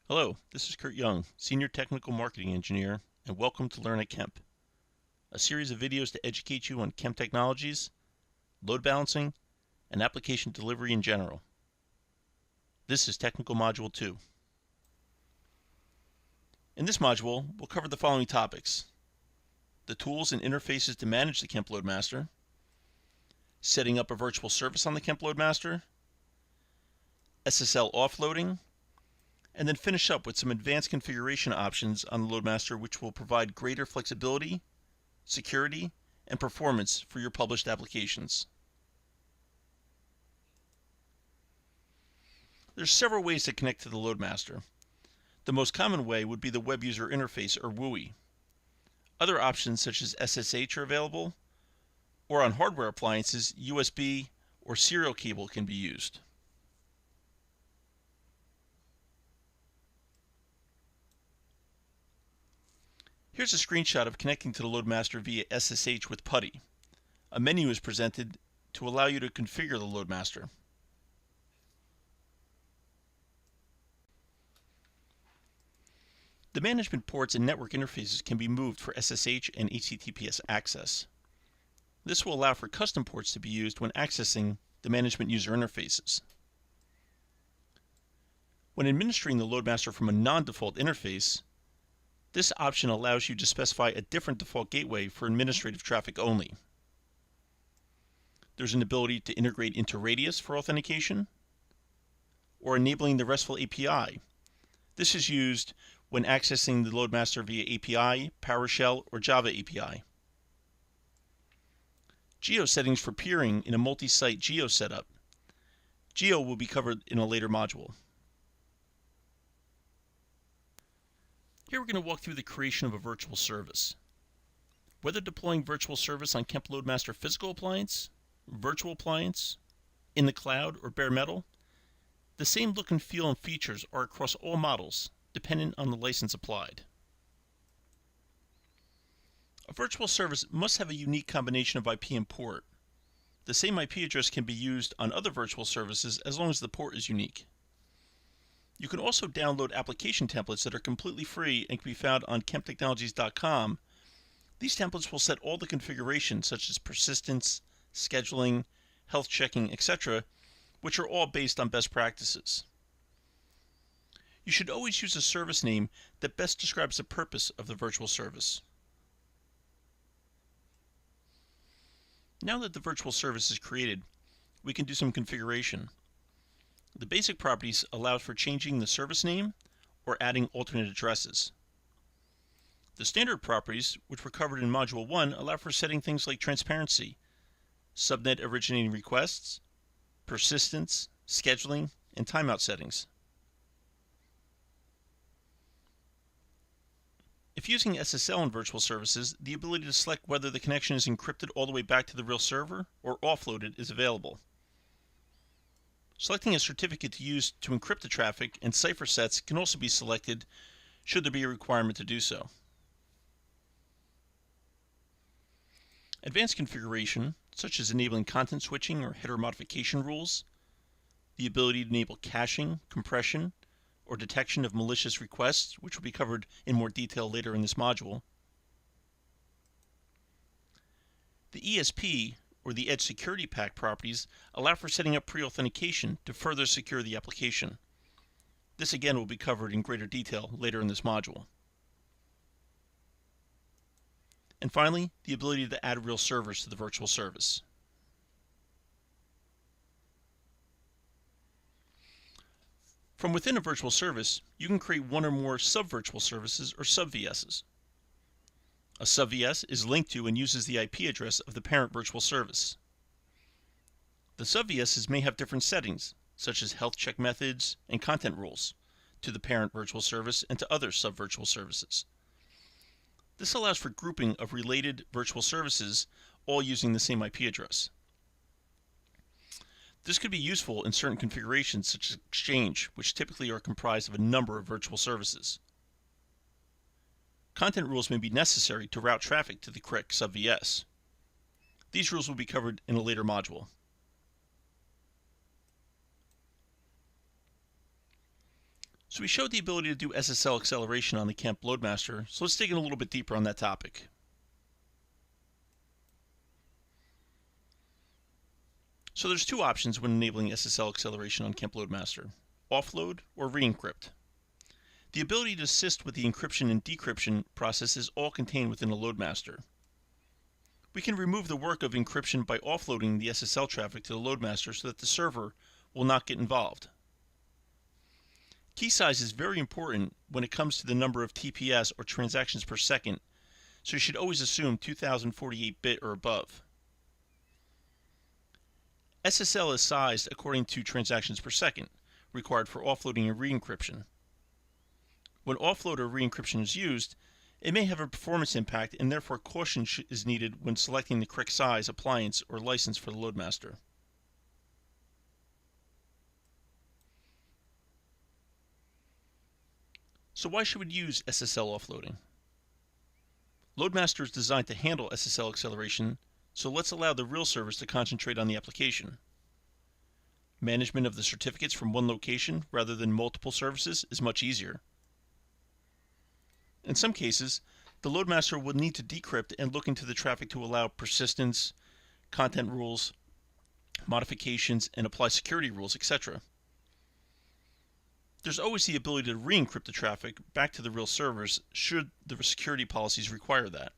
Hello, this is Kurt Young, Senior Technical Marketing Engineer, and welcome to Learn at Kemp, a series of videos to educate you on Kemp technologies, load balancing, and application delivery in general. This is Technical Module 2. In this module, we'll cover the following topics: the tools and interfaces to manage the Kemp LoadMaster, setting up a virtual service on the Kemp LoadMaster, SSL offloading, and then finish up with some advanced configuration options on the LoadMaster which will provide greater flexibility, security, and performance for your published applications. There's several ways to connect to the LoadMaster. The most common way would be the Web User Interface, or WUI. Other options such as SSH are available, or on hardware appliances, USB or serial cable can be used. Here's a screenshot of connecting to the LoadMaster via SSH with PuTTY. A menu is presented to allow you to configure the LoadMaster. The management ports and network interfaces can be moved for SSH and HTTPS access. This will allow for custom ports to be used when accessing the management user interfaces. When administering the LoadMaster from a non-default interface, this option allows you to specify a different default gateway for administrative traffic only. There's an ability to integrate into Radius for authentication, or enabling the RESTful API. This is used when accessing the LoadMaster via API, PowerShell, or Java API. Geo settings for peering in a multi-site Geo setup. Geo will be covered in a later module. Here we're going to walk through the creation of a virtual service. Whether deploying virtual service on Kemp LoadMaster physical appliance, virtual appliance, in the cloud, or bare metal, the same look and feel and features are across all models, dependent on the license applied. A virtual service must have a unique combination of IP and port. The same IP address can be used on other virtual services as long as the port is unique. You can also download application templates that are completely free and can be found on kemptechnologies.com. These templates will set all the configurations such as persistence, scheduling, health checking, etc., which are all based on best practices. You should always use a service name that best describes the purpose of the virtual service. Now that the virtual service is created, we can do some configuration. The basic properties allow for changing the service name or adding alternate addresses. The standard properties, which were covered in Module 1, allow for setting things like transparency, subnet originating requests, persistence, scheduling, and timeout settings. If using SSL in virtual services, the ability to select whether the connection is encrypted all the way back to the real server or offloaded is available. Selecting a certificate to use to encrypt the traffic and cipher sets can also be selected should there be a requirement to do so. Advanced configuration, such as enabling content switching or header modification rules, the ability to enable caching, compression, or detection of malicious requests, which will be covered in more detail later in this module. The ESP, or the Edge Security Pack properties, allow for setting up pre-authentication to further secure the application. This again will be covered in greater detail later in this module. And finally, the ability to add real servers to the virtual service. From within a virtual service, you can create one or more sub-virtual services or sub-VSs. A sub-VS is linked to and uses the IP address of the parent virtual service. The sub-VSs may have different settings, such as health check methods and content rules, to the parent virtual service and to other sub-virtual services. This allows for grouping of related virtual services, all using the same IP address. This could be useful in certain configurations such as Exchange, which typically are comprised of a number of virtual services. Content rules may be necessary to route traffic to the correct sub-VS. These rules will be covered in a later module. So we showed the ability to do SSL acceleration on the Kemp LoadMaster, so let's dig in a little bit deeper on that topic. So there's two options when enabling SSL acceleration on Kemp LoadMaster: offload or re-encrypt. The ability to assist with the encryption and decryption process is all contained within the LoadMaster. We can remove the work of encryption by offloading the SSL traffic to the LoadMaster so that the server will not get involved. Key size is very important when it comes to the number of TPS or transactions per second, so you should always assume 2048-bit or above. SSL is sized according to transactions per second, required for offloading and re-encryption. When offload or re-encryption is used, it may have a performance impact, and therefore caution is needed when selecting the correct size, appliance, or license for the LoadMaster. So why should we use SSL offloading? LoadMaster is designed to handle SSL acceleration, so let's allow the real service to concentrate on the application. Management of the certificates from one location rather than multiple services is much easier. In some cases, the LoadMaster will need to decrypt and look into the traffic to allow persistence, content rules, modifications, and apply security rules, etc. There's always the ability to re-encrypt the traffic back to the real servers should the security policies require that.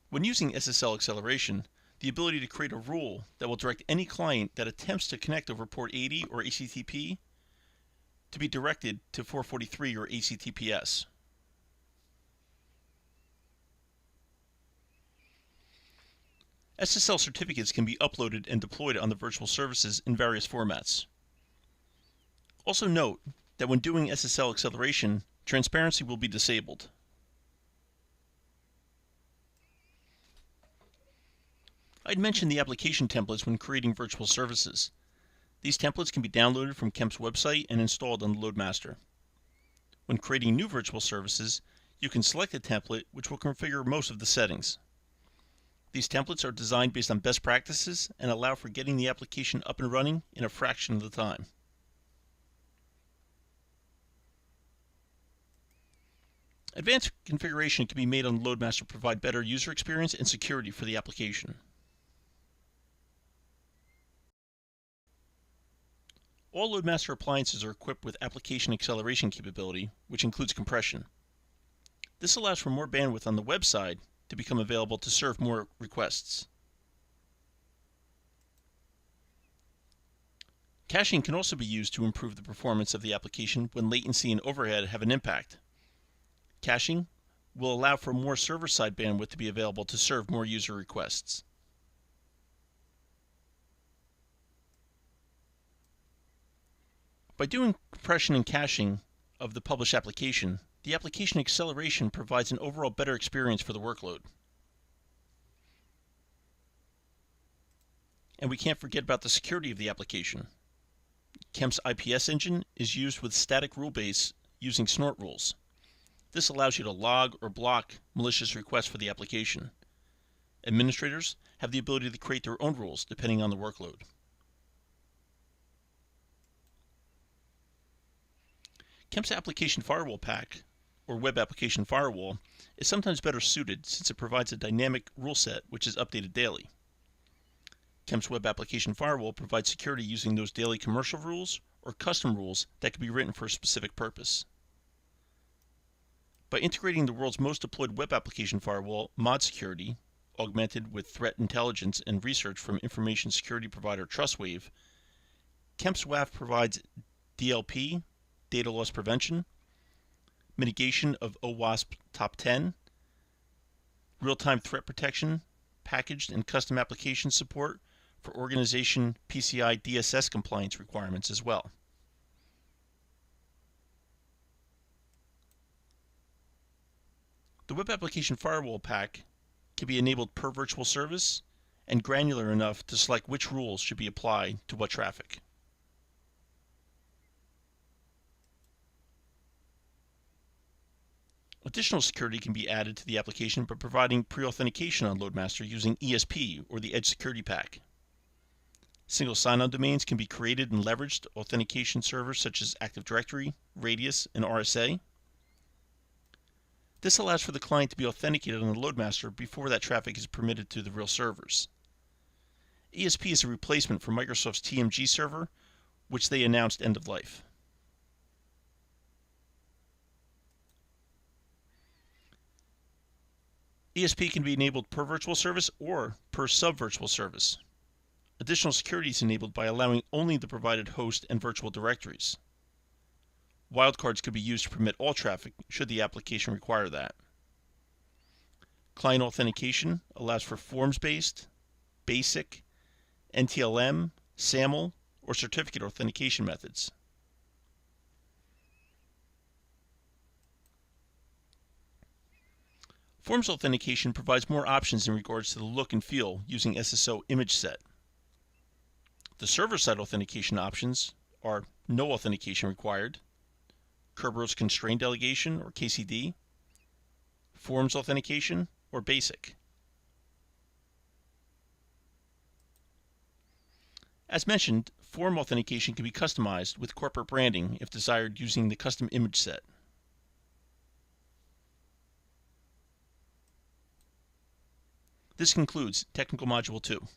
When using SSL acceleration, the ability to create a rule that will direct any client that attempts to connect over port 80 or HTTP to be directed to 443 or HTTPS. SSL certificates can be uploaded and deployed on the virtual services in various formats. Also note that when doing SSL acceleration, transparency will be disabled. I'd mentioned the application templates when creating virtual services. These templates can be downloaded from Kemp's website and installed on the LoadMaster. When creating new virtual services, you can select a template which will configure most of the settings. These templates are designed based on best practices and allow for getting the application up and running in a fraction of the time. Advanced configuration can be made on the LoadMaster to provide better user experience and security for the application. All LoadMaster appliances are equipped with application acceleration capability, which includes compression. This allows for more bandwidth on the web side to become available to serve more requests. Caching can also be used to improve the performance of the application when latency and overhead have an impact. Caching will allow for more server-side bandwidth to be available to serve more user requests. By doing compression and caching of the published application, the application acceleration provides an overall better experience for the workload. And we can't forget about the security of the application. Kemp's IPS engine is used with static rule base using snort rules. This allows you to log or block malicious requests for the application. Administrators have the ability to create their own rules depending on the workload. Kemp's Application Firewall Pack, or Web Application Firewall, is sometimes better suited since it provides a dynamic rule set which is updated daily. Kemp's Web Application Firewall provides security using those daily commercial rules or custom rules that can be written for a specific purpose. By integrating the world's most deployed web application firewall, Mod Security, augmented with threat intelligence and research from information security provider Trustwave, Kemp's WAF provides DLP, data loss prevention, mitigation of OWASP Top 10, real-time threat protection, packaged and custom application support for organization PCI DSS compliance requirements as well. The Web Application Firewall Pack can be enabled per virtual service and granular enough to select which rules should be applied to what traffic. Additional security can be added to the application by providing pre-authentication on LoadMaster using ESP or the Edge Security Pack. Single sign-on domains can be created and leveraged authentication servers such as Active Directory, Radius, and RSA. This allows for the client to be authenticated on the LoadMaster before that traffic is permitted to the real servers. ESP is a replacement for Microsoft's TMG server, which they announced end of life. ESP can be enabled per virtual service or per sub-virtual service. Additional security is enabled by allowing only the provided host and virtual directories. Wildcards could be used to permit all traffic should the application require that. Client authentication allows for forms-based, basic, NTLM, SAML, or certificate authentication methods. Forms authentication provides more options in regards to the look and feel using SSO image set. The server-side authentication options are no authentication required, Kerberos Constrained Delegation or KCD, Forms authentication, or Basic. As mentioned, form authentication can be customized with corporate branding if desired using the custom image set. This concludes Technical Module 2.